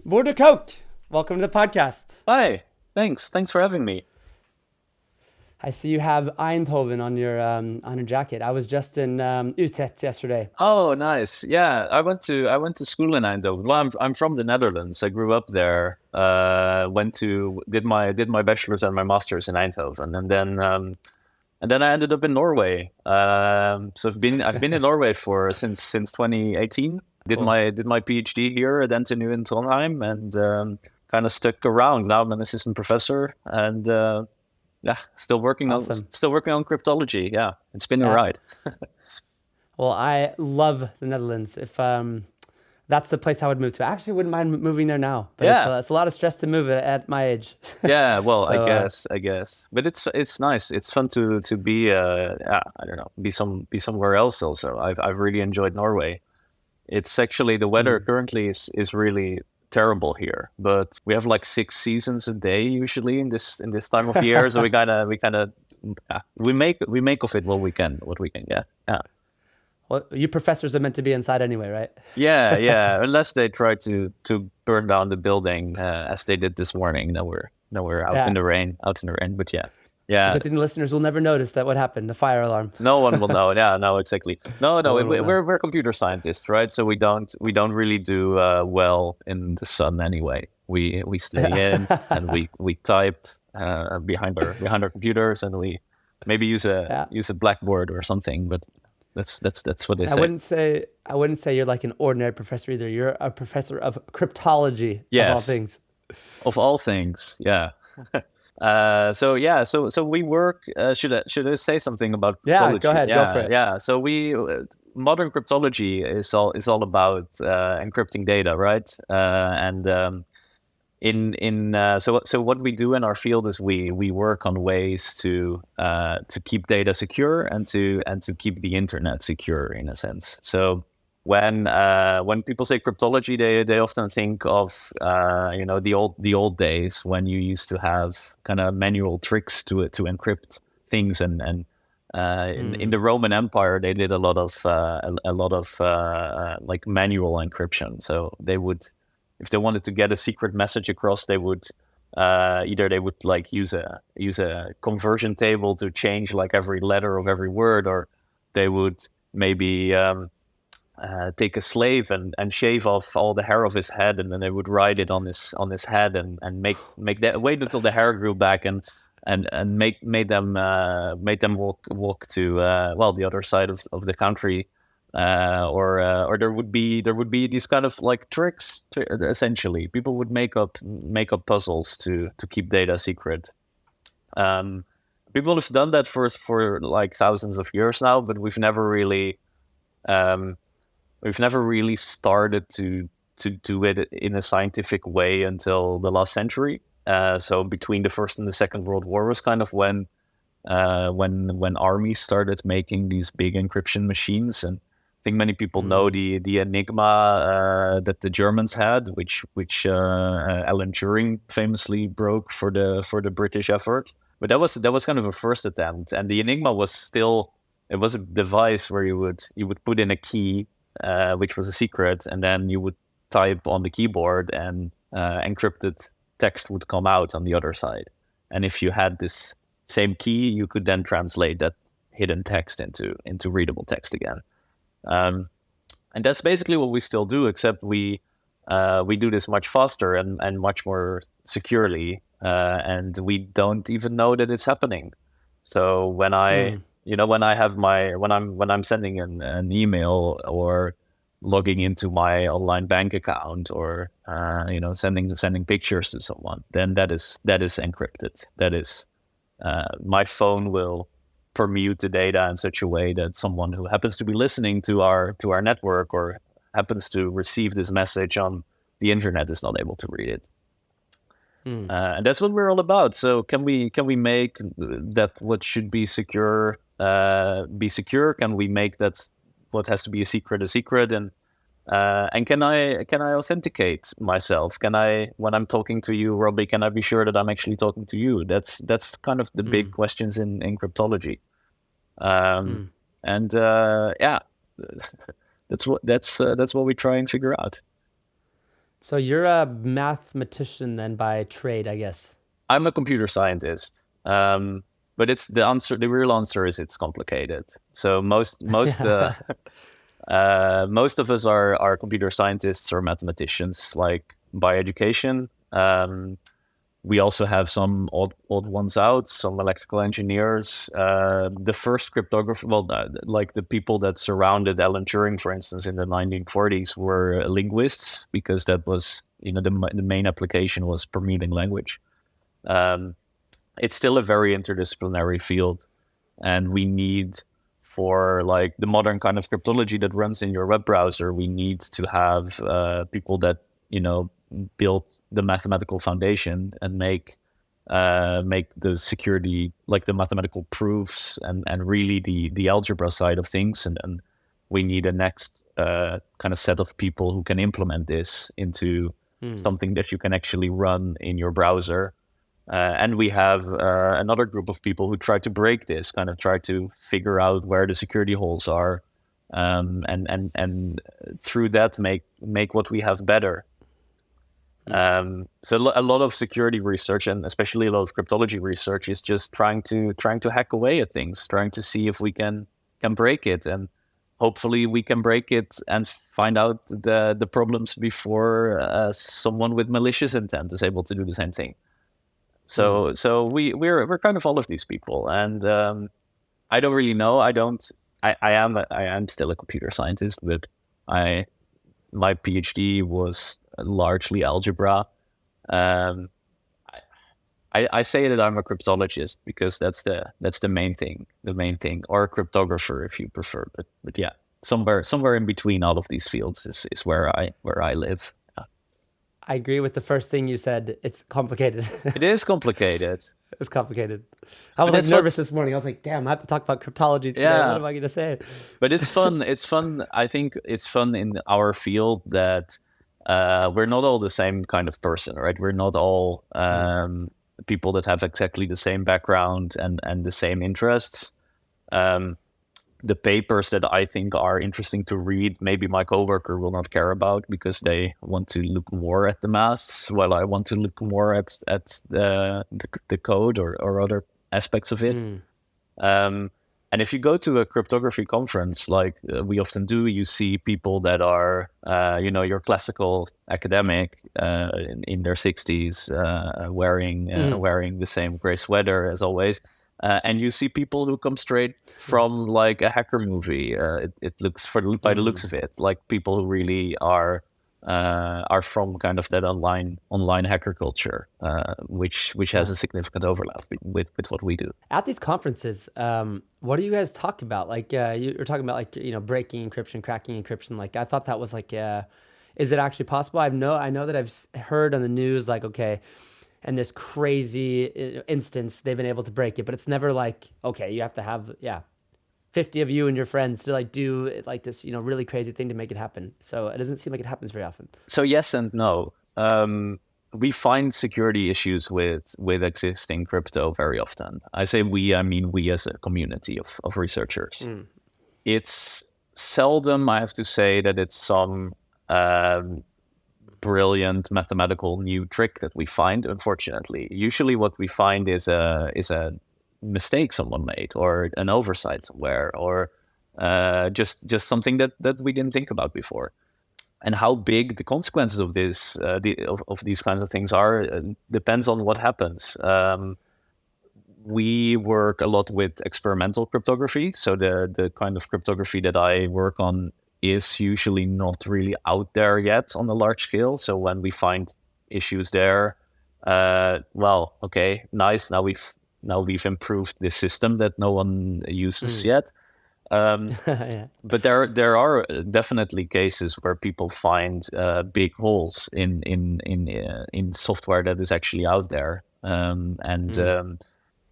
Bor de Kock, welcome to the podcast. Hi, thanks for having me. I see you have Eindhoven on your jacket. I was just in Utrecht yesterday. Oh, nice. Yeah, I went to school in Eindhoven. Well, I'm from the Netherlands. I grew up there. Went to did my bachelor's and my master's in Eindhoven, and then I ended up in Norway. So I've been in Norway for since 2018. Did Cool. my PhD here at NTNU in Trondheim, and kind of stuck around. Now I'm an assistant professor, and yeah, Awesome. still working on cryptology. Yeah, it's been a Yeah. ride. Well, I love the Netherlands. If that's the place I would move to. I actually wouldn't mind moving there now, but Yeah, it's a lot of stress to move it at my age. yeah. Well, I So guess, I guess, but it's nice. It's fun to be yeah, I don't know, be somewhere else. Also, I've really enjoyed Norway. It's actually the weather mm, currently is really terrible here, but we have like 6 seasons a day usually in this time of year. So we kind of yeah, we make of it what we can get. Yeah. well, you professors are meant to be inside anyway, right? Yeah, yeah. Unless they try to burn down the building, as they did this morning. Now we're out in Yeah. the rain, out in the rain. But yeah, It's a yeah. good thing the listeners will never notice that what happened, the fire alarm. No one will know. Yeah, no, exactly. No, No no. one will know. We're computer scientists, right? So we don't really do well in the sun anyway. We stay in and we type behind our computers, and we maybe use a Yeah. use a blackboard or something. But that's what they I say. wouldn't say I wouldn't say you're like an ordinary professor either. You're a professor of cryptology of all Yes, things. of all things. Yeah. So yeah, so we work. Should I say something about Yeah, go cryptology? ahead, go for Yeah, it. yeah. So we modern cryptology is all about encrypting data, right? And so what we do in our field is we work on ways to keep data secure and to keep the internet secure in a sense. So when people say cryptology, they often think of the old days when you used to have kind of manual tricks to encrypt things, and in Mm, the Roman Empire they did a lot of like manual encryption. So they would, if they wanted to get a secret message across, they would either they would like use a conversion table to change like every letter of every word, or they would maybe take a slave and shave off all the hair of his head, and then they would write it on his head, and make that, wait until the hair grew back, and made them walk to the other side of the country, or there would be these kind of like tricks essentially. People would make up puzzles to keep data secret. um, People have done that for like thousands of years now, but um, we've never really started to do it in a scientific way until the last century. So between the First and the Second World War was kind of when armies started making these big encryption machines. And I think many people know mm, the Enigma that the Germans had, which Alan Turing famously broke for the British effort. But that was kind of a first attempt, and the Enigma was still, it was a device where you would put in a key, which was a secret, and then you would type on the keyboard, and encrypted text would come out on the other side. And if you had this same key, you could then translate that hidden text into readable text again. Um, and that's basically what we still do, except we do this much faster and much more securely, and we don't even know that it's happening. So mm. when I'm sending an email, or logging into my online bank account, or sending pictures to someone, then that is encrypted. That is, my phone will permute the data in such a way that someone who happens to be listening to our network, or happens to receive this message on the internet, is not able to read it. Mm. And that's what we're all about. So can we make that what should be secure be secure? Can we make that what has to be a secret? And can I authenticate myself? Can I, when I'm talking to you, Robby, can I be sure that I'm actually talking to you? That's kind of the big Mm. questions in cryptology. Um, Mm. and yeah, that's what we try and figure out. So you're a mathematician then by trade, I guess. I'm a computer scientist, but it's the answer. The real answer is it's complicated. So Yeah. most of us are computer scientists or mathematicians, like by education. We also have some odd ones out, some electrical engineers. The first cryptographer, well, like the people that surrounded Alan Turing, for instance, in the 1940s, were linguists, because that was, the main application was permuting language. It's still a very interdisciplinary field, and we need, for like the modern kind of cryptology that runs in your web browser, we need to have people that build the mathematical foundation and make the security, like the mathematical proofs and really the algebra side of things, and we need a next kind of set of people who can implement this into something that you can actually run in your browser. And we have another group of people who try to break this, kind of try to figure out where the security holes are, and through that make what we have better. So a lot of security research, and especially a lot of cryptology research, is just trying to hack away at things, trying to see if we can break it, and hopefully we can break it and find out the problems before someone with malicious intent is able to do the same thing. So we're kind of all of these people, and I don't really know. I am still a computer scientist, but my PhD was largely algebra. I say that I'm a cryptologist because that's the main thing, or a cryptographer if you prefer. But yeah, somewhere in between all of these fields is where I live. I agree with the first thing you said. It's complicated. It is complicated. It's complicated. I was like nervous this morning. I was like, damn, I have to talk about cryptology today. Yeah. What am I going to say? But it's fun. It's fun. I think it's fun in our field that we're not all the same kind of person, right? We're not all people that have exactly the same background and the same interests. The papers that I think are interesting to read, maybe my coworker will not care about because they want to look more at the maths, while I want to look more at the code or other aspects of it. And if you go to a cryptography conference, like we often do, you see people that are, your classical academic in their 60s, wearing the same gray sweater as always. And you see people who come straight from like a hacker movie. It looks, by the looks of it, like people who really are from kind of that online hacker culture, which has a significant overlap with what we do. At these conferences, what do you guys talk about? Like you're talking about like breaking encryption, cracking encryption. Like I thought that was like, is it actually possible? I know that I've heard on the news like, okay, and this crazy instance they've been able to break it, but it's never like, okay, you have to have 50 of you and your friends to like do like this really crazy thing to make it happen. So it doesn't seem like it happens very often. So yes and no. We find security issues with existing crypto very often. I say we, I mean we as a community of researchers. It's seldom, I have to say, that it's some brilliant mathematical new trick that we find, unfortunately. Usually what we find is a mistake someone made, or an oversight somewhere, or just something that we didn't think about before. And how big the consequences of this of these kinds of things are depends on what happens. We work a lot with experimental cryptography, so the kind of cryptography that I work on is usually not really out there yet on a large scale. So when we find issues there, well, okay, nice. Now we've improved this system that no one uses yet. But there are definitely cases where people find big holes in software that is actually out there.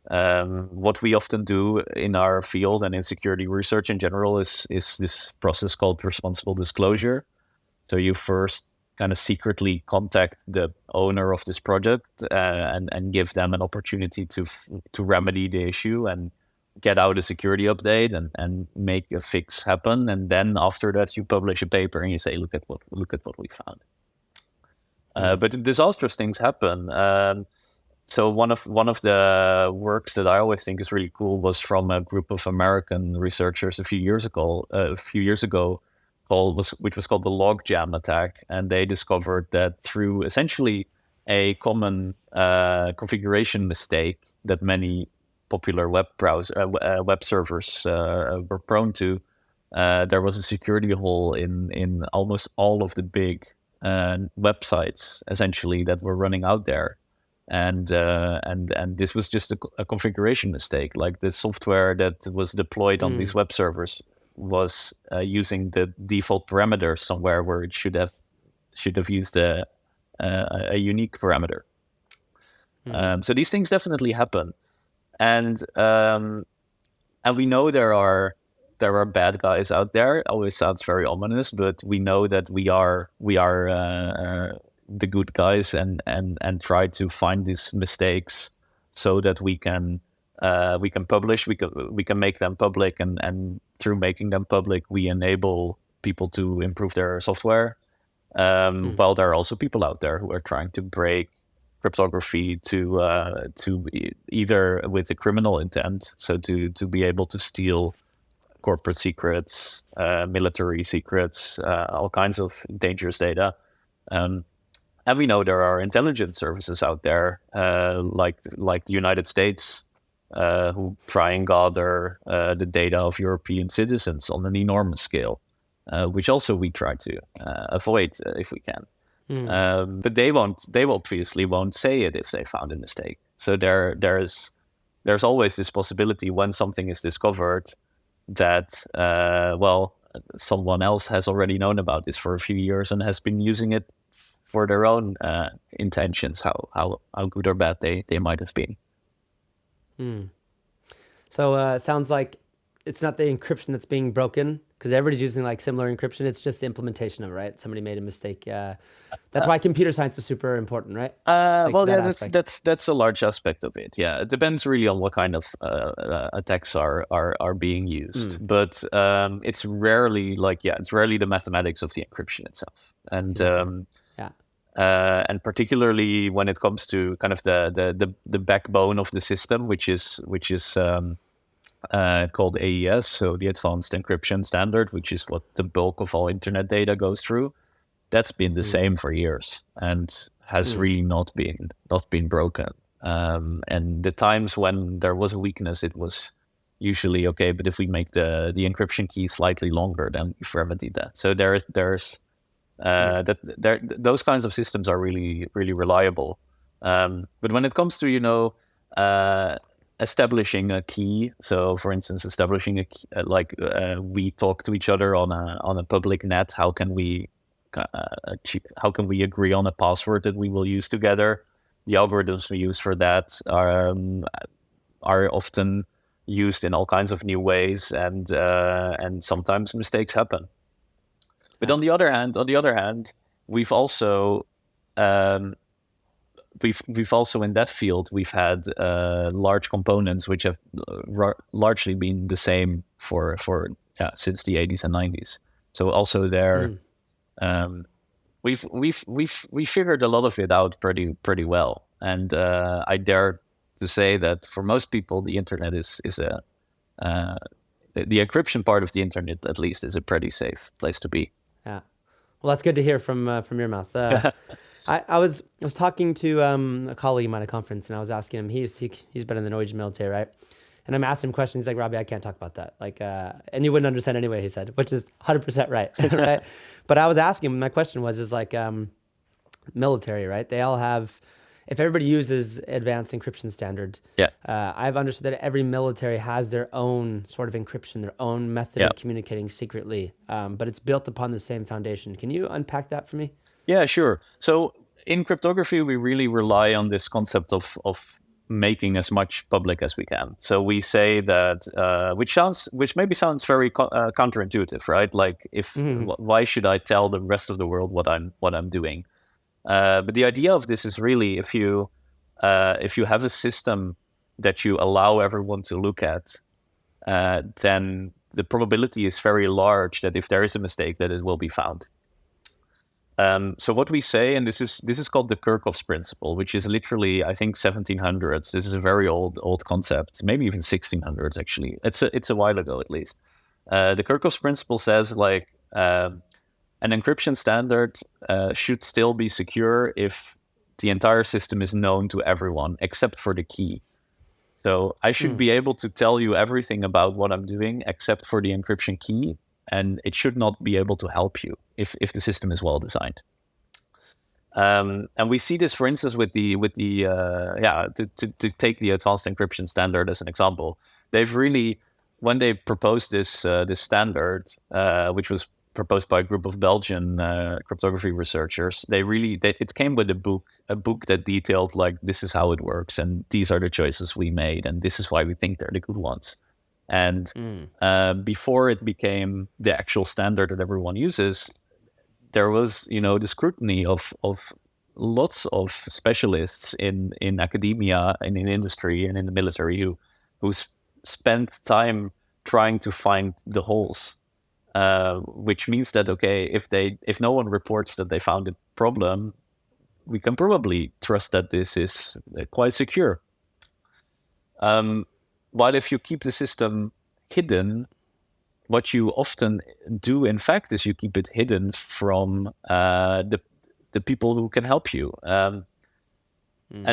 What we often do in our field and in security research in general is this process called responsible disclosure. So you first kind of secretly contact the owner of this project and give them an opportunity to remedy the issue and get out a security update and make a fix happen. And then after that, you publish a paper and you say, look at what we found. Mm. But disastrous things happen. So one of the works that I always think is really cool was from a group of American researchers a few years ago, which was called the logjam attack, and they discovered that through essentially a common configuration mistake that many popular web servers were prone to, there was a security hole in almost all of the big websites essentially that were running out there, and this was just a configuration mistake. Like the software that was deployed on these Mm. web servers was using the default parameter somewhere where it should have used a unique parameter. Mm. So these things definitely happen, and we know there are bad guys out there. It always sounds very ominous, but we know that we are the good guys, and try to find these mistakes so that we can publish, we can make them public, and through making them public, we enable people to improve their software. Mm. While there are also people out there who are trying to break cryptography either with a criminal intent, so to be able to steal corporate secrets, military secrets, all kinds of dangerous data. And we know there are intelligence services out there, like the United States, who try and gather the data of European citizens on an enormous scale, which also we try to avoid if we can. Mm. But they won't. They obviously won't say it if they found a mistake. So there's always this possibility when something is discovered that someone else has already known about this for a few years and has been using it for their own intentions, how good or bad they might have been. Mm. So it sounds like it's not the encryption that's being broken because everybody's using like similar encryption. It's just the implementation of it, right? Somebody made a mistake. That's why computer science is super important, right? Like Well, that yeah, aspect. that's a large aspect of it. Yeah, it depends really on what kind of attacks are being used, Mm. but it's rarely it's rarely the mathematics of the encryption itself, and Okay. Yeah. and particularly when it comes to kind of the backbone of the system, which is called AES, so the Advanced Encryption Standard, which is what the bulk of all internet data goes through. That's been the Mm. same for years and has Mm. really not been broken. And the times when there was a weakness, it was usually okay. But if we make the encryption key slightly longer, then we've remedied that. So there's Mm. those kinds of systems are really really reliable. But when it comes to establishing a key, so for instance, establishing a key, we talk to each other on a public net, how can we agree on a password that we will use together? The algorithms we use for that are often used in all kinds of new ways, and sometimes mistakes happen. But Yeah. on the other hand, we've also we've also in that field we've had large components which have largely been the same for since the 80s and 90s. So also there, Mm. um, we figured a lot of it out pretty well, and I dare to say that for most people the internet is a the encryption part of the internet at least is a pretty safe place to be. Yeah. Well, that's good to hear from your mouth. I was talking to a colleague of mine at a conference, and I was asking him. He's been in the Norwegian military, right? And I'm asking him questions. He's like, Robby, I can't talk about that. Like, and you wouldn't understand anyway. He said, which is 100% right, right? But I was asking him. My question is like, military, right? They all have. If everybody uses advanced encryption standard, Yeah, I've understood that every military has their own sort of encryption, their own method yeah. of communicating secretly, but it's built upon the same foundation. Can you unpack that for me? Yeah, sure. So in cryptography, we really rely on this concept of making as much public as we can. So we say that, which maybe sounds very counterintuitive, right? Like, Hmm. why should I tell the rest of the world what I'm doing? But the idea of this is really if you have a system that you allow everyone to look at, then the probability is very large that if there is a mistake, that it will be found. So what we say, and this is called the Kirchhoff's principle, which is literally, I think, 1700s. This is a very old concept, maybe even 1600s actually. It's a while ago at least. The Kirchhoff's principle says like an encryption standard should still be secure if the entire system is known to everyone except for the key. So I should be able to tell you everything about what I'm doing except for the encryption key, and it should not be able to help you if the system is well designed. And we see this, for instance, with the to take the advanced encryption standard as an example. They've really, when they proposed this standard, which was proposed by a group of Belgian cryptography researchers, it came with a book that detailed like, this is how it works, and these are the choices we made, and this is why we think they're the good ones. And before it became the actual standard that everyone uses, there was, the scrutiny of lots of specialists in academia and in industry and in the military who spent time trying to find the holes. Which means that, okay, if no one reports that they found a problem, we can probably trust that this is quite secure. While if you keep the system hidden, what you often do, in fact, is you keep it hidden from the people who can help you. An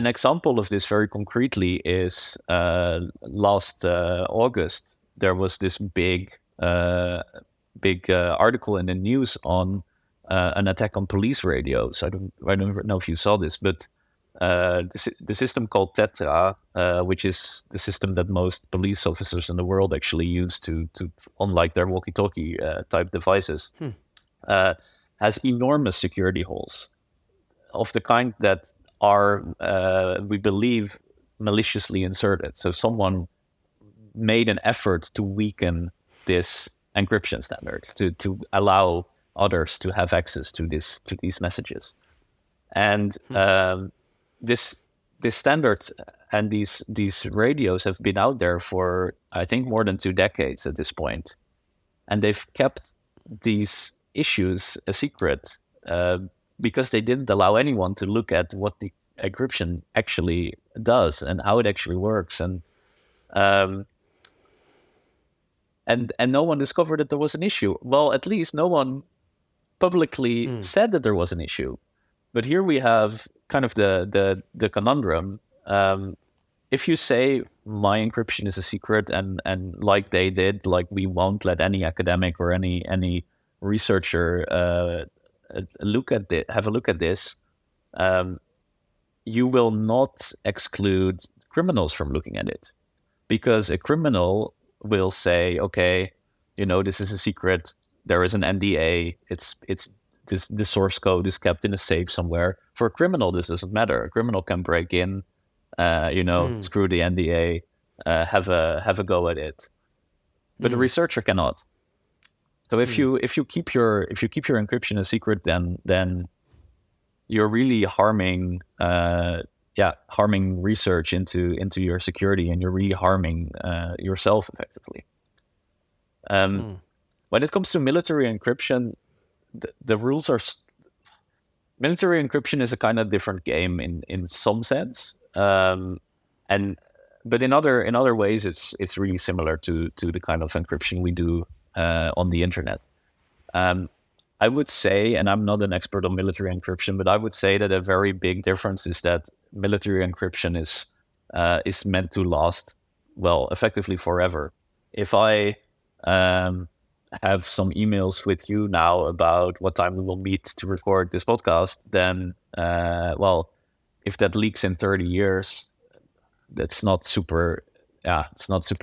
example of this very concretely is last August, there was this big article in the news on an attack on police radios. I don't know if you saw this, but the system called Tetra, which is the system that most police officers in the world actually use to unlike their walkie-talkie type devices, has enormous security holes of the kind that are, we believe, maliciously inserted. So someone made an effort to weaken this encryption standards to allow others to have access to these messages, and this standard and these radios have been out there for, I think, more than 2 decades at this point, and they've kept these issues a secret because they didn't allow anyone to look at what the encryption actually does and how it actually works, and no one discovered that there was an issue. Well, at least no one publicly said that there was an issue. But here we have kind of the conundrum. If you say my encryption is a secret, and like they did, like we won't let any academic or any researcher have a look at this, you will not exclude criminals from looking at it, because a criminal will say, okay, this is a secret. There is an NDA. The source code is kept in a safe somewhere. For a criminal, this doesn't matter. A criminal can break in, screw the NDA, have a go at it, but a researcher cannot. So if you keep your encryption a secret, then you're really harming research into your security, and you're really harming yourself effectively. When it comes to military encryption, the rules are military encryption is a kind of different game in some sense, but in other ways it's really similar to the kind of encryption we do on the internet. I would say, and I'm not an expert on military encryption, but I would say that a very big difference is that military encryption is meant to last, well, effectively forever. If I have some emails with you now about what time we will meet to record this podcast, then, if that leaks in 30 years, it's not super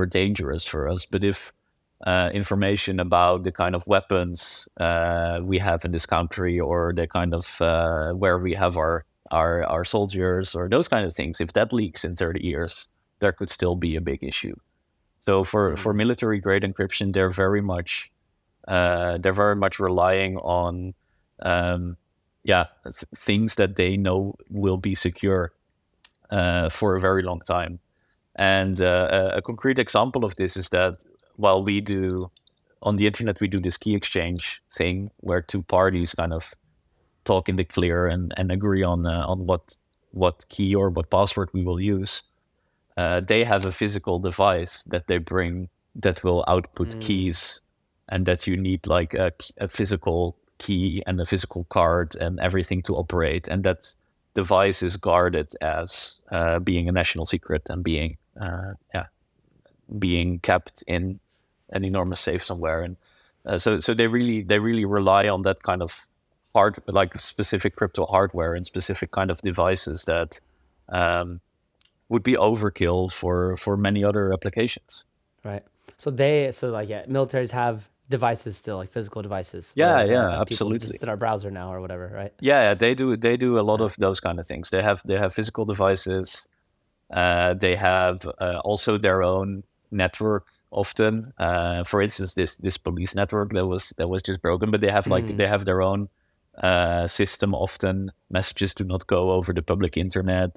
dangerous for us. But if information about the kind of weapons we have in this country, or the kind of where we have our soldiers, or those kind of things, if that leaks in 30 years, there could still be a big issue. So for military grade encryption, they're very much relying on things that they know will be secure for a very long time. And a concrete example of this is that while we do on the internet, we do this key exchange thing where two parties kind of talk in the clear and agree on what key or what password we will use. They have a physical device that they bring that will output keys, and that you need like a physical key and a physical card and everything to operate. And that device is guarded as being a national secret and being kept in an enormous safe somewhere. And so they really rely on that kind of like specific crypto hardware and specific kind of devices that would be overkill for many other applications. Right. So militaries have devices still, like physical devices. Yeah, whereas, yeah, us people absolutely. just in our browser now or whatever, right? Yeah, they do a lot of those kind of things. They have physical devices. They have also their own network often. For instance, this police network that was just broken, but they have they have their own system. Often messages do not go over the public internet.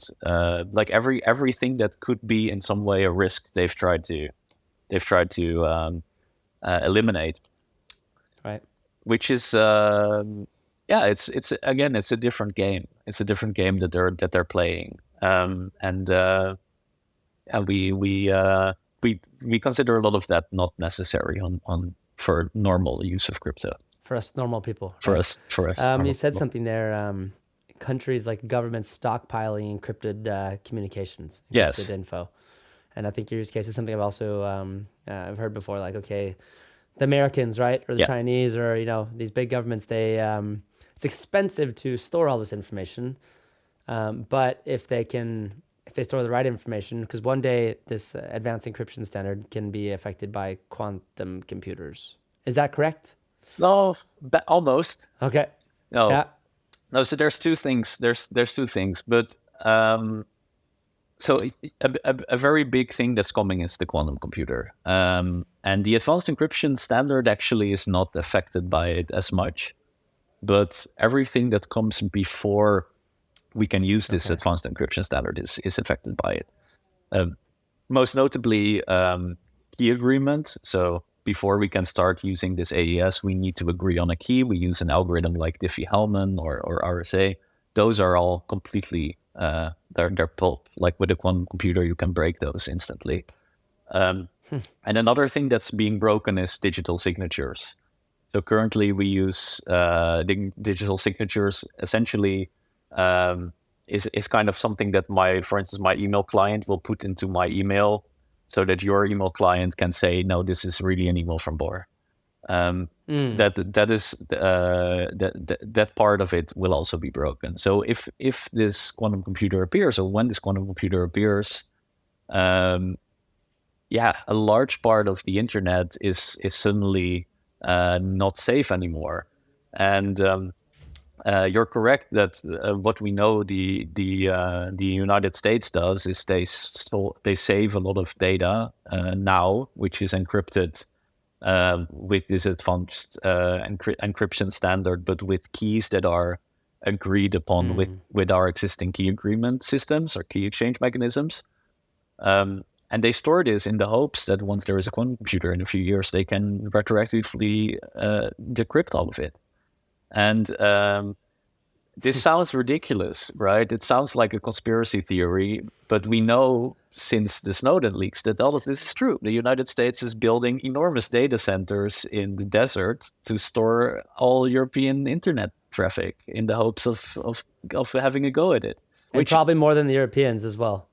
Like everything that could be in some way a risk, they've tried to eliminate. Right. Which is it's again, it's a different game. It's a different game that they're playing. We consider a lot of that not necessary on for normal use of crypto. For us normal people. For right? us. You said something there. Countries like governments stockpiling encrypted communications, encrypted Yes. info, and I think your use case is something I've also I've heard before. Like, okay, the Americans, right, or the Chinese, or these big governments, they it's expensive to store all this information, but if they store the right information, because one day this advanced encryption standard can be affected by quantum computers. Is that correct? No, almost. Okay. No. Yeah. No, so there's two things. There's two things, but so a very big thing that's coming is the quantum computer, and the advanced encryption standard actually is not affected by it as much, but everything that comes before we can use this advanced encryption standard is affected by it. Most notably, key agreement. So before we can start using this AES, we need to agree on a key. We use an algorithm like Diffie-Hellman or RSA. Those are all completely they're pulp. Like with a quantum computer, you can break those instantly. And another thing that's being broken is digital signatures. So currently we use digital signatures. Essentially, is kind of something that for instance, my email client will put into my email, so that your email client can say, no, this is really an email from Bor. That part of it will also be broken. So if this quantum computer appears, or when this quantum computer appears, a large part of the internet is suddenly not safe anymore. And you're correct that what we know the United States does is they save a lot of data now, which is encrypted with this advanced encryption standard, but with keys that are agreed upon with our existing key agreement systems or key exchange mechanisms. And they store this in the hopes that once there is a quantum computer in a few years, they can retroactively decrypt all of it. And this sounds ridiculous, right? It sounds like a conspiracy theory, but we know since the Snowden leaks that all of this is true. The United States is building enormous data centers in the desert to store all European internet traffic in the hopes of having a go at it. And probably more than the Europeans as well.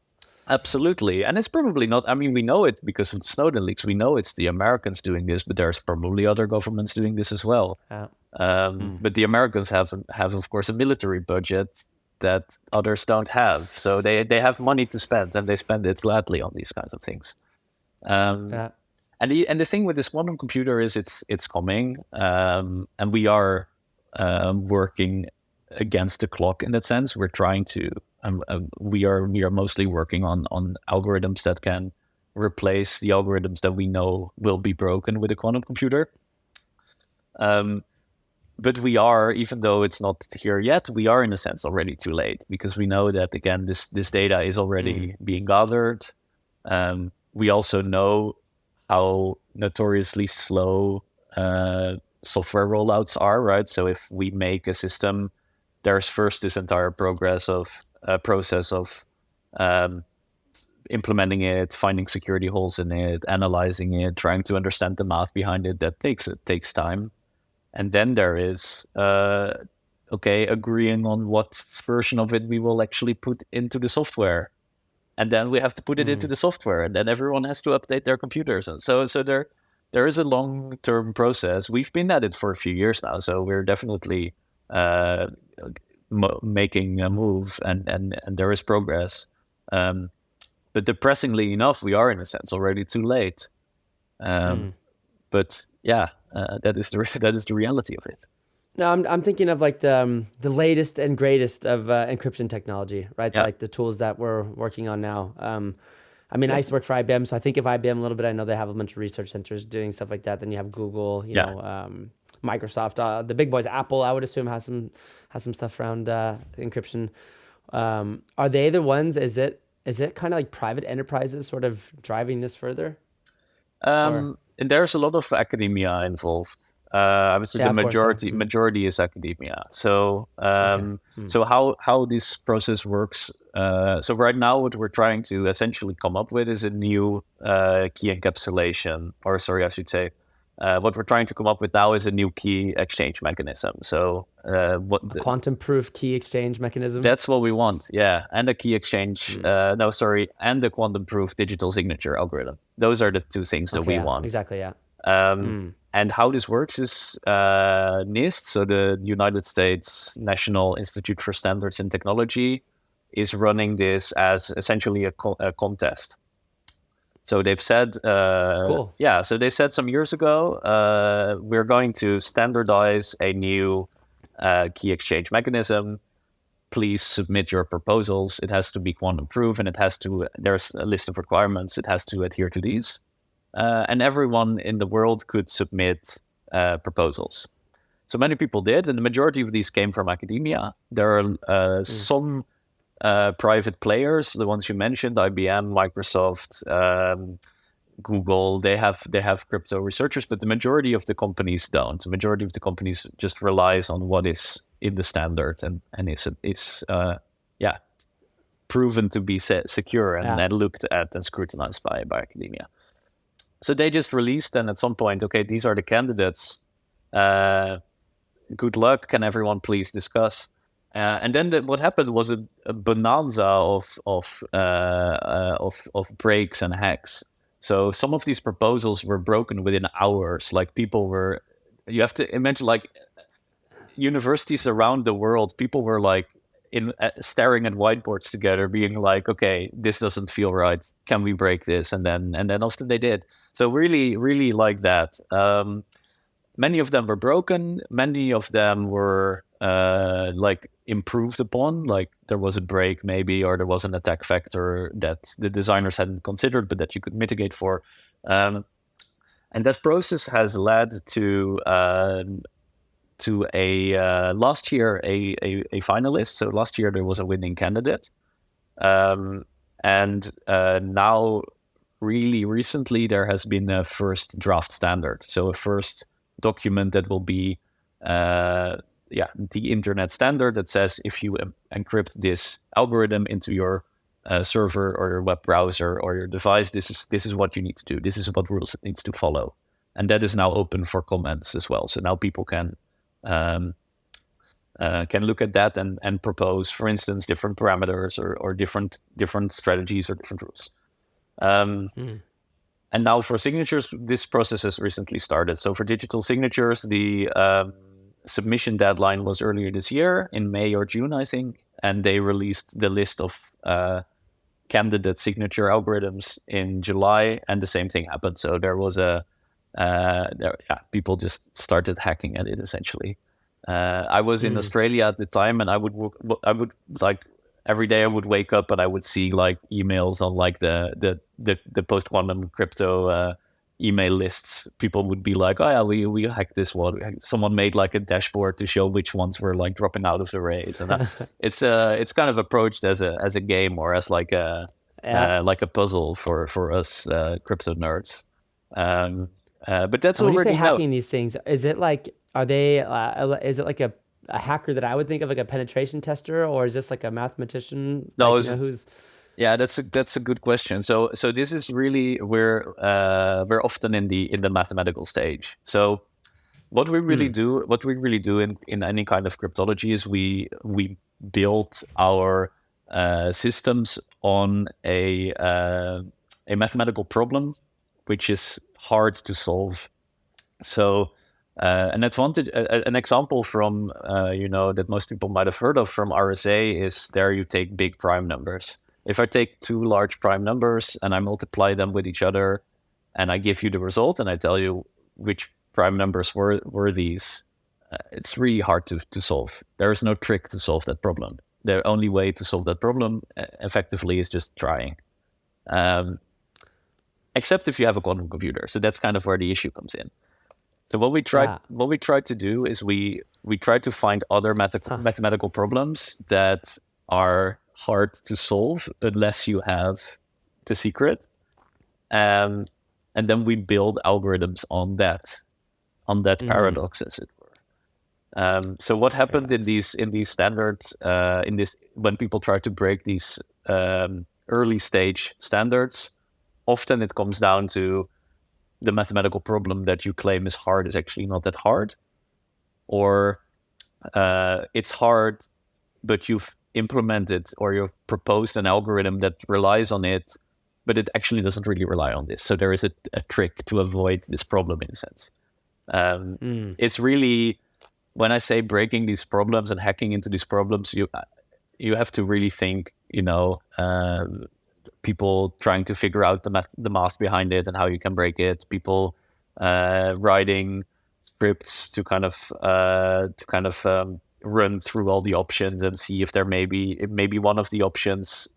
Absolutely. And it's probably not, I mean, we know it because of the Snowden leaks. We know it's the Americans doing this, but there's probably other governments doing this as well. Yeah. But the Americans have, of course, a military budget that others don't have. So they have money to spend, and they spend it gladly on these kinds of things. And the thing with this quantum computer is it's coming, and we are working against the clock in that sense. We're trying to we are mostly working on algorithms that can replace the algorithms that we know will be broken with a quantum computer. But we are, even though it's not here yet, we are in a sense already too late, because we know that, again, this data is already being gathered. We also know how notoriously slow software rollouts are, right? So if we make a system there's first this entire process of um, implementing it, finding security holes in it, analyzing it, trying to understand the math behind it. That takes time. And then there is agreeing on what version of it we will actually put into the software. And then we have to put it into the software, and then everyone has to update their computers. And so there is a long-term process. We've been at it for a few years now, so we're definitely making a move, and there is progress. But depressingly enough, we are in a sense already too late. But yeah, that is the reality of it. No, I'm thinking of like the latest and greatest of encryption technology, right? Yeah. Like the tools that we're working on now. I mean, I used to work for IBM, so I think of IBM a little bit. I know they have a bunch of research centers doing stuff like that. Then you have Google, you know, Microsoft, the big boys. Apple, I would assume has some stuff around encryption. Are they the ones? Is it kind of like private enterprises sort of driving this further? And there's a lot of academia involved. I would say Yeah, the of course, yeah. majority is academia. So so how this process works. So right now, what we're trying to essentially come up with is a new key encapsulation, or sorry, I should say, what we're trying to come up with now is a new key exchange mechanism. So quantum-proof key exchange mechanism. That's what we want, yeah, and a key exchange. And the quantum-proof digital signature algorithm. Those are the two things that we want. Exactly, yeah. And how this works is NIST, so the United States National Institute for Standards and Technology, is running this as essentially a contest. So they've said, Cool. Yeah, so they said some years ago, we're going to standardize a new key exchange mechanism. Please submit your proposals. It has to be quantum proof, and there's a list of requirements. It has to adhere to these. And everyone in the world could submit proposals. So many people did, and the majority of these came from academia. There are some private players, the ones you mentioned, IBM, Microsoft, Google. They have crypto researchers, but the majority of the companies don't. The majority of the companies just relies on what is in the standard and is proven to be secure and looked at and scrutinized by academia. So they just released, and at some point, okay, these are the candidates. Good luck. Can everyone please discuss? And then what happened was a bonanza of breaks and hacks. So some of these proposals were broken within hours. Like you have to imagine, like universities around the world, people were like staring at whiteboards together, being like, okay, this doesn't feel right. Can we break this? And then often they did. So really, really like that. Many of them were broken. Many of them were improved upon. Like there was a break maybe, or there was an attack vector that the designers hadn't considered, but that you could mitigate for. And that process has led to last year a finalist. So last year there was a winning candidate, and now really recently there has been a first draft standard. So a first document that will be the internet standard that says if you encrypt this algorithm into your server or your web browser or your device, this is what you need to do. This is what rules it needs to follow, and that is now open for comments as well. So now people can look at that and propose, for instance, different parameters or different strategies or different rules. And now for signatures, this process has recently started. So for digital signatures, the submission deadline was earlier this year in May or June, I think, and they released the list of candidate signature algorithms in July, and the same thing happened. So there was people just started hacking at it essentially. I was in Australia at the time, and I would like every day I would wake up and I would see like emails on like the post quantum crypto email lists. People would be like, oh yeah, we hacked this one. Someone made like a dashboard to show which ones were like dropping out of the race, and it's kind of approached as a game or as like a puzzle for us crypto nerds. But that's when already you say hacking these things, is it like is it like a a hacker that I would think of, like a penetration tester, or is this like a mathematician, No, like who's? yeah, that's a good question. So this is really where we're often in the mathematical stage. So Mm, what we really do in any kind of cryptology is we build our systems on a mathematical problem which is hard to solve. So an example from that most people might have heard of from RSA is there you take big prime numbers. If I take two large prime numbers and I multiply them with each other, and I give you the result and I tell you which prime numbers were these, it's really hard to solve. There is no trick to solve that problem. The only way to solve that problem effectively is just trying. Um, Except if you have a quantum computer. So that's kind of where the issue comes in. So yeah. what we tried to do is we tried to find other Huh. mathematical problems that are hard to solve unless you have the secret. Um, and then we build algorithms on that Mm, paradox, as it were. So what happened paradox. in these standards in this when people try to break these early stage standards, often it comes down to the mathematical problem that you claim is hard is actually not that hard, or it's hard, but you've implemented or you've proposed an algorithm that relies on it, but it actually doesn't really rely on this. So there is a trick to avoid this problem in a sense. Mm, It's really when I say breaking these problems and hacking into these problems, you have to really think, people trying to figure out the math behind it and how you can break it. People writing scripts to kind of run through all the options and see if maybe one of the options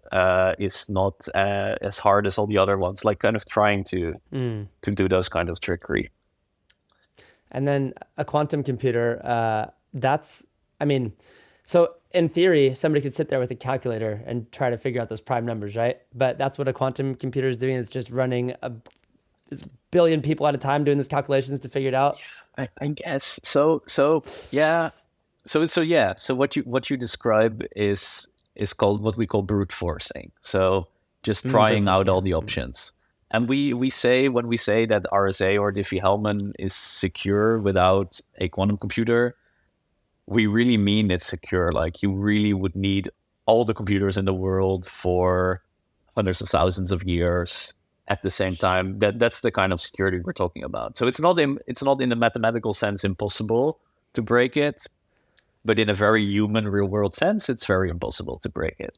is not as hard as all the other ones. Like kind of trying mm. to do those kind of trickery. And then a quantum computer, that's, I mean, so in theory, somebody could sit there with a calculator and try to figure out those prime numbers, right? But that's what a quantum computer is doing, is just running this billion people at a time doing these calculations to figure it out. I guess so. So yeah. So yeah. So what you describe is called what we call brute forcing. So just Brute trying force, out yeah. all the options. And we say when we say that RSA or Diffie-Hellman is secure without a quantum computer, we really mean it's secure. Like you really would need all the computers in the world for hundreds of thousands of years at the same time. That's the kind of security we're talking about. So it's not in the mathematical sense impossible to break it, but in a very human real world sense, it's very impossible to break it.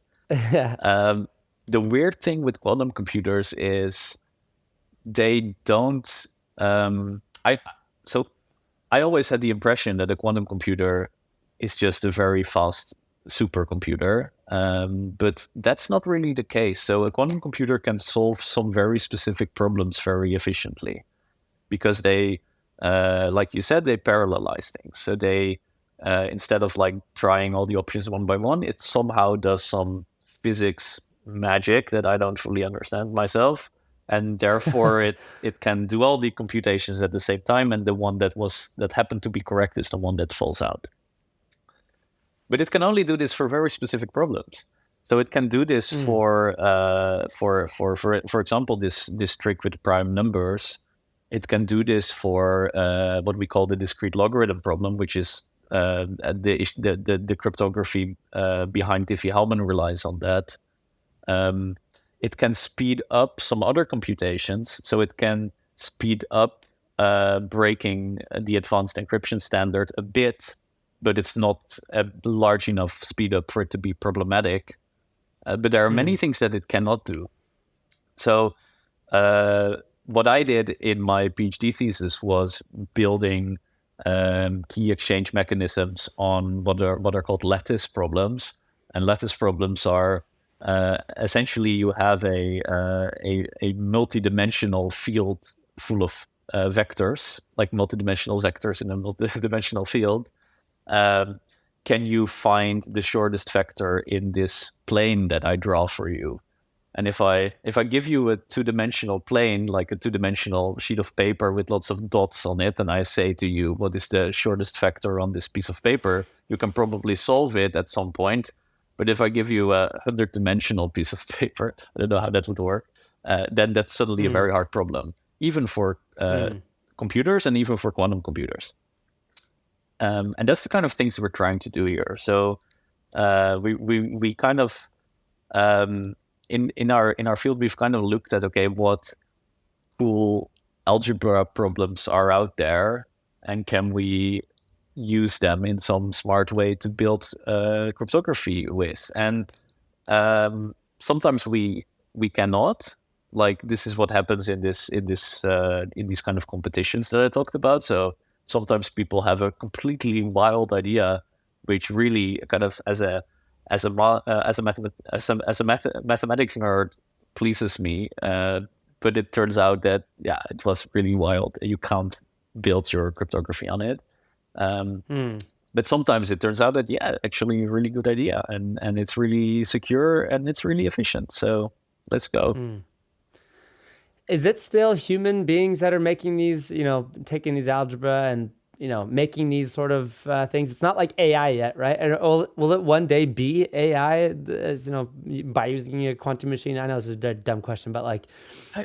Yeah. Um, the weird thing with quantum computers is they don't. I so I always had the impression that a quantum computer is just a very fast supercomputer, but that's not really the case. So a quantum computer can solve some very specific problems very efficiently because they, like you said, they parallelize things. So they, instead of like trying all the options one by one, it somehow does some physics magic that I don't fully understand myself, and therefore it can do all the computations at the same time, and the one that happened to be correct is the one that falls out. But it can only do this for very specific problems. So it can do this Mm, for example, this trick with prime numbers. It can do this for what we call the discrete logarithm problem, which is the cryptography behind Diffie-Hellman relies on that. It can speed up some other computations, so it can speed up breaking the advanced encryption standard a bit, but it's not a large enough speed up for it to be problematic. But there are many mm, things that it cannot do. So what I did in my PhD thesis was building key exchange mechanisms on what are called lattice problems. And lattice problems are essentially you have a multi-dimensional field full of vectors, like multi-dimensional vectors in a multi-dimensional field. Um, can you find the shortest vector in this plane that I draw for you? And if I give you a two-dimensional plane, like a two-dimensional sheet of paper with lots of dots on it, and I say to you, what is the shortest vector on this piece of paper? You can probably solve it at some point. But if I give you a 100-dimensional piece of paper, I don't know how that would work, then that's suddenly a very hard problem, even for computers and even for quantum computers. And that's the kind of things we're trying to do here. So we kind of in our field, we've kind of looked at, okay, what cool algebra problems are out there, and can we use them in some smart way to build cryptography with? And sometimes we cannot. Like, this is what happens in these kind of competitions that I talked about. So sometimes people have a completely wild idea, which really kind of as a mathematics nerd pleases me. But it turns out that it was really wild. You can't build your cryptography on it. But sometimes it turns out that actually a really good idea, and it's really secure and it's really efficient. So let's go. Is it still human beings that are making these, taking these algebra and, making these sort of things? It's not like AI yet, right? And will it one day be AI, by using a quantum machine? I know this is a dumb question, but like,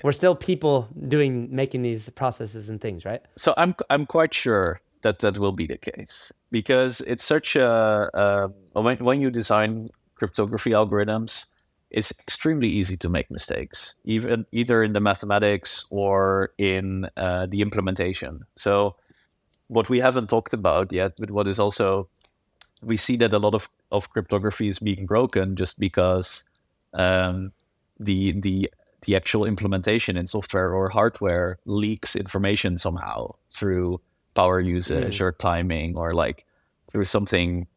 we're still people making these processes and things, right? So I'm quite sure that will be the case, because it's such when you design cryptography algorithms, it's extremely easy to make mistakes, either in the mathematics or in the implementation. So what we haven't talked about yet, but what is also, we see that a lot of cryptography is being broken just because the actual implementation in software or hardware leaks information somehow through power usage or timing, or like through something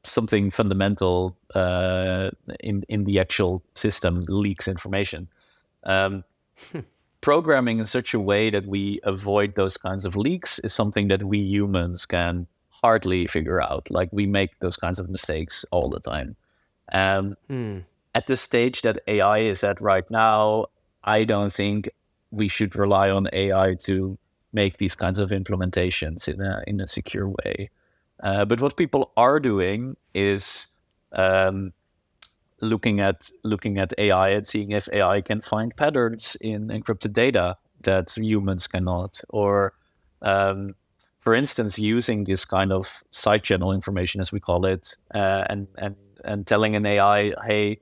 something fundamental in the actual system leaks information. Programming in such a way that we avoid those kinds of leaks is something that we humans can hardly figure out. Like, we make those kinds of mistakes all the time. At the stage that AI is at right now, I don't think we should rely on AI to make these kinds of implementations in a secure way. But what people are doing is looking at AI and seeing if AI can find patterns in encrypted data that humans cannot, or for instance, using this kind of side channel information, as we call it, and telling an AI, hey,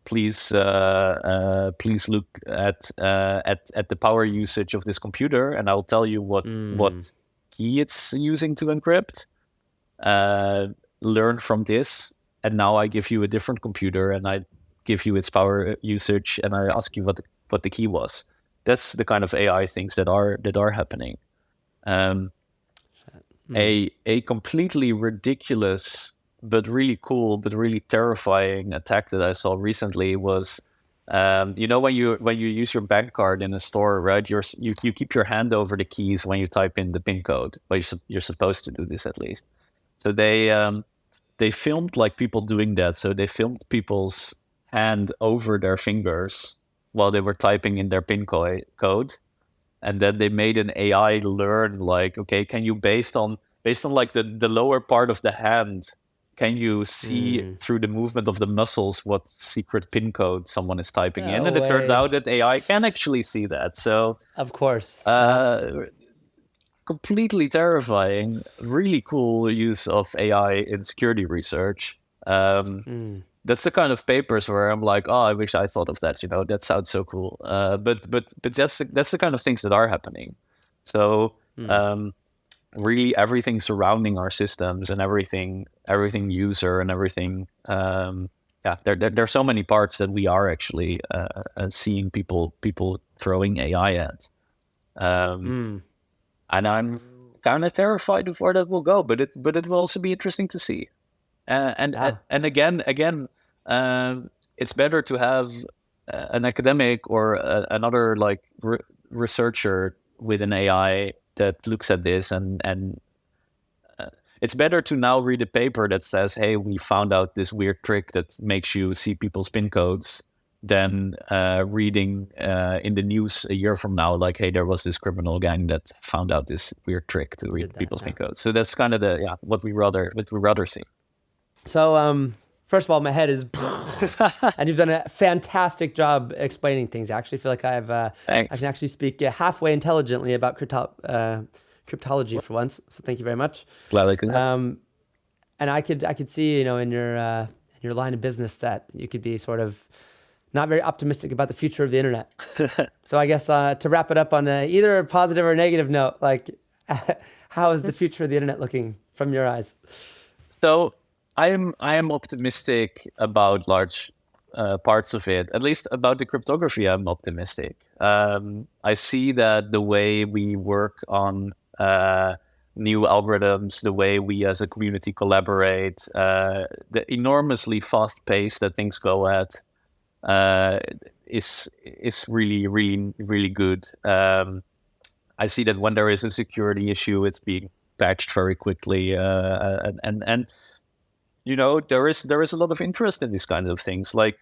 please look at the power usage of this computer, and I'll tell you what key it's using to encrypt. Learn from this, and now I give you a different computer, and I give you its power usage, and I ask you what the key was. That's the kind of AI things that are happening. A completely ridiculous but really cool but really terrifying attack that I saw recently was, when you use your bank card in a store, right? You keep your hand over the keys when you type in the PIN code. Well, you're supposed to do this at least. So they filmed like people doing that. So they filmed people's hand over their fingers while they were typing in their PIN code, and then they made an AI learn, like, okay, can you based on like the lower part of the hand, can you see through the movement of the muscles what secret PIN code someone is typing in? And it turns out that AI can actually see that. So of course, completely terrifying, really cool use of AI in security research. That's the kind of papers where I'm like, oh, I wish I thought of that. That sounds so cool. But that's the kind of things that are happening. So really everything surrounding our systems and everything user and everything. There are so many parts that we are actually seeing people throwing AI at. And I'm kind of terrified of where that will go, but it will also be interesting to see. And again, it's better to have an academic or another like researcher with an AI that looks at this, and it's better to now read a paper that says, hey, we found out this weird trick that makes you see people's PIN codes than reading in the news a year from now, like, hey, there was this criminal gang that found out this weird trick to read people's PIN codes. So that's kind of what we rather see. So, first of all, my head is, and you've done a fantastic job explaining things. I actually feel like I can actually speak halfway intelligently about cryptology for once. So thank you very much. Glad I could. And I could see, in your line of business that you could be sort of not very optimistic about the future of the internet. So I guess to wrap it up on either a positive or negative note, like how is the future of the internet looking from your eyes? So I am optimistic about large parts of it. At least about the cryptography, I'm optimistic. I see that the way we work on new algorithms, the way we as a community collaborate, the enormously fast pace that things go at, is really, really, really good. I see that when there is a security issue, it's being patched very quickly, and there is a lot of interest in these kinds of things. Like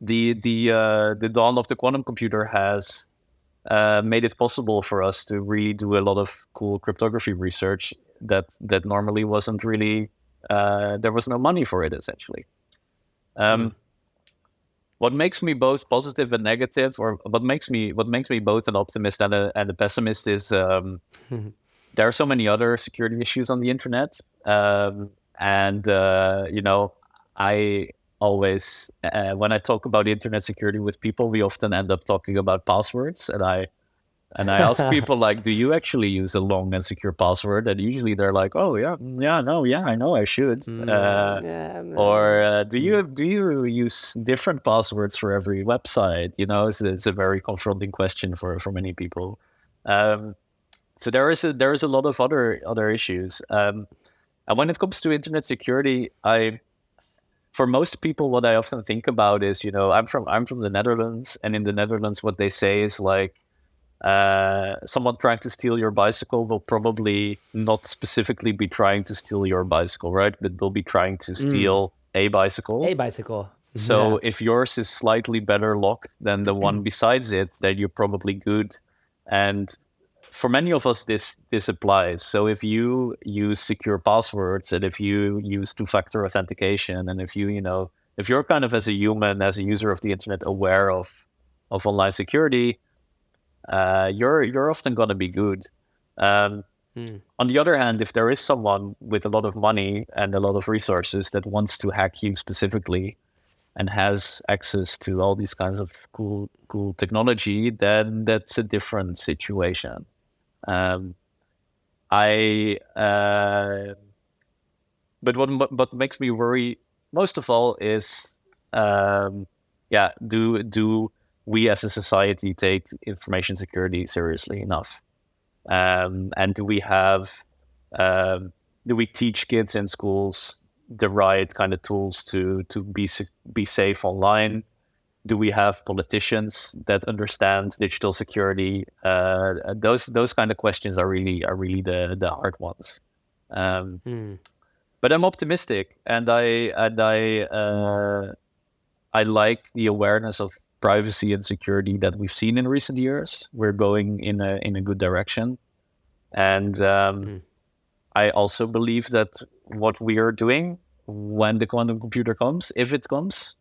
the dawn of the quantum computer has made it possible for us to really do a lot of cool cryptography research that normally wasn't really there was no money for it, essentially. What makes me both positive and negative, or what makes me both an optimist and a pessimist, is there are so many other security issues on the internet, and I always when I talk about internet security with people, we often end up talking about passwords, and I ask people, like, do you actually use a long and secure password? And usually they're like, oh I know I should. Or do you use different passwords for every website? It's a very confronting question for many people. So there is a lot of other issues. And when it comes to internet security, for most people, what I often think about is, I'm from the Netherlands, and in the Netherlands, what they say is like, someone trying to steal your bicycle will probably not specifically be trying to steal your bicycle, right? But they'll be trying to steal a bicycle. So if yours is slightly better locked than the one besides it, then you're probably good. And for many of us, this applies. So if you use secure passwords, and if you use two-factor authentication, and if you're kind of, as a human, as a user of the internet, aware of online security, you're often going to be good. On the other hand, if there is someone with a lot of money and a lot of resources that wants to hack you specifically and has access to all these kinds of cool technology, then that's a different situation. But what makes me worry most of all is, do we as a society take information security seriously enough? And do we teach kids in schools the right kind of tools to be safe online? Do we have politicians that understand digital security? Those kind of questions are really the hard ones. But I'm optimistic, and I like the awareness of privacy and security that we've seen in recent years. We're going in a good direction, and I also believe that what we are doing when the quantum computer comes, if it comes,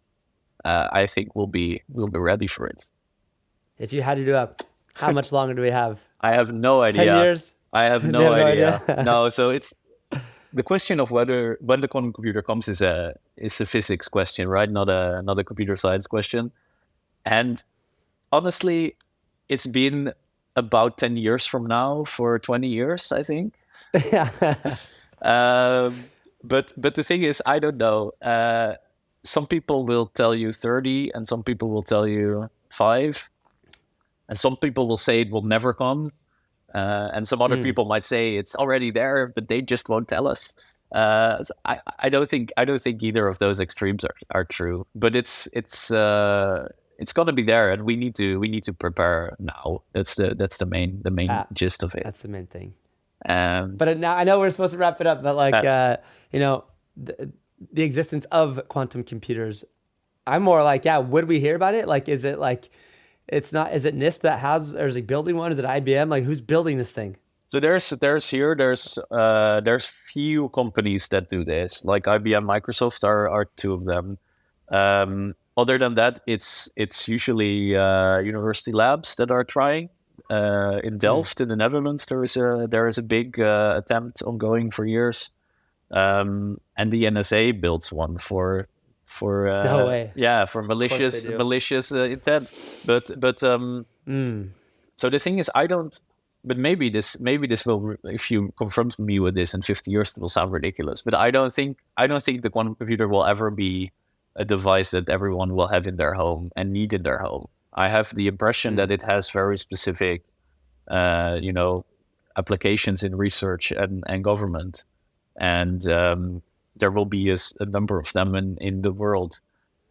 I think we'll be ready for it. If you had to do how much longer do we have? I have no idea. 10 years? I have no idea. No, so it's the question of when the quantum computer comes is a physics question, right? Not a computer science question. And honestly, it's been about 10 years from now for 20 years, I think. Yeah. But the thing is, I don't know. Some people will tell you 30, and some people will tell you 5. And some people will say it will never come. And some other people might say it's already there, but they just won't tell us. So I don't think either of those extremes are true. But it's going to be there, and we need to prepare now. That's the main gist of it. That's the main thing. Um, But now I know we're supposed to wrap it up, but like, uh, you know, the existence of quantum computers, I'm more like, yeah, would we hear about it? Like, is it like, it's not, is it NIST that has, or is it building one? Is it IBM? Like, who's building this thing? so there's few companies that do this, like IBM, Microsoft are two of them. Other than that, it's usually university labs that are trying. In Hmm. Delft, in the Netherlands, there is a big attempt ongoing for years, and the NSA builds one No way. for Of course they do. malicious intent. But Mm. so the thing is, I don't. But maybe this will, if you confront me with this in 50 years, it will sound ridiculous. But I don't think the quantum computer will ever be a device that everyone will have in their home and need in their home. I have the impression that Mm. it has very specific, uh, you know, applications in research and government, and there will be a number of them in the world.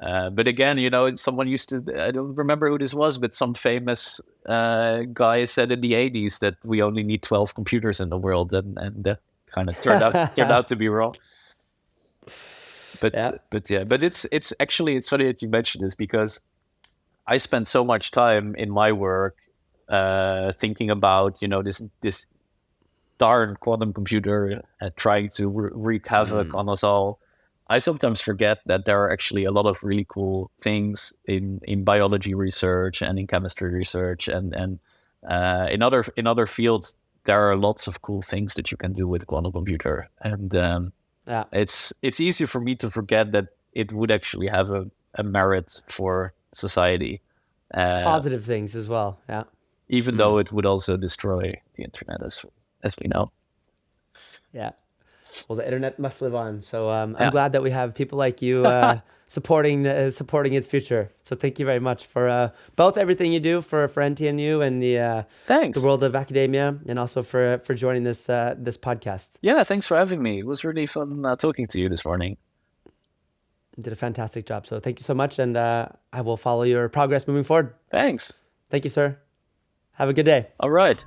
But again, someone used to, I don't remember who this was, but some famous guy said in the 80s that we only need 12 computers in the world, and that kind of turned out to be wrong. But Yeah. but yeah, but it's actually, it's funny that you mentioned this, because I spent so much time in my work thinking about this darn quantum computer trying to wreak havoc Mm. on us all. I sometimes forget that there are actually a lot of really cool things in biology research and in chemistry research, and in other fields. There are lots of cool things that you can do with quantum computer, and Yeah. it's easy for me to forget that it would actually have a merit for society, uh, Positive things as well. Yeah. even Mm. though it would also destroy the internet, as we know. Yeah. Well, the internet must live on. So I'm Yeah. glad that we have people like you supporting its future. So thank you very much for both everything you do for NTNU and the Thanks. world of academia, and also for joining this podcast. Yeah, thanks for having me. It was really fun talking to you this morning. You did a fantastic job. So thank you so much, and I will follow your progress moving forward. Thanks. Thank you, sir. Have a good day. All right.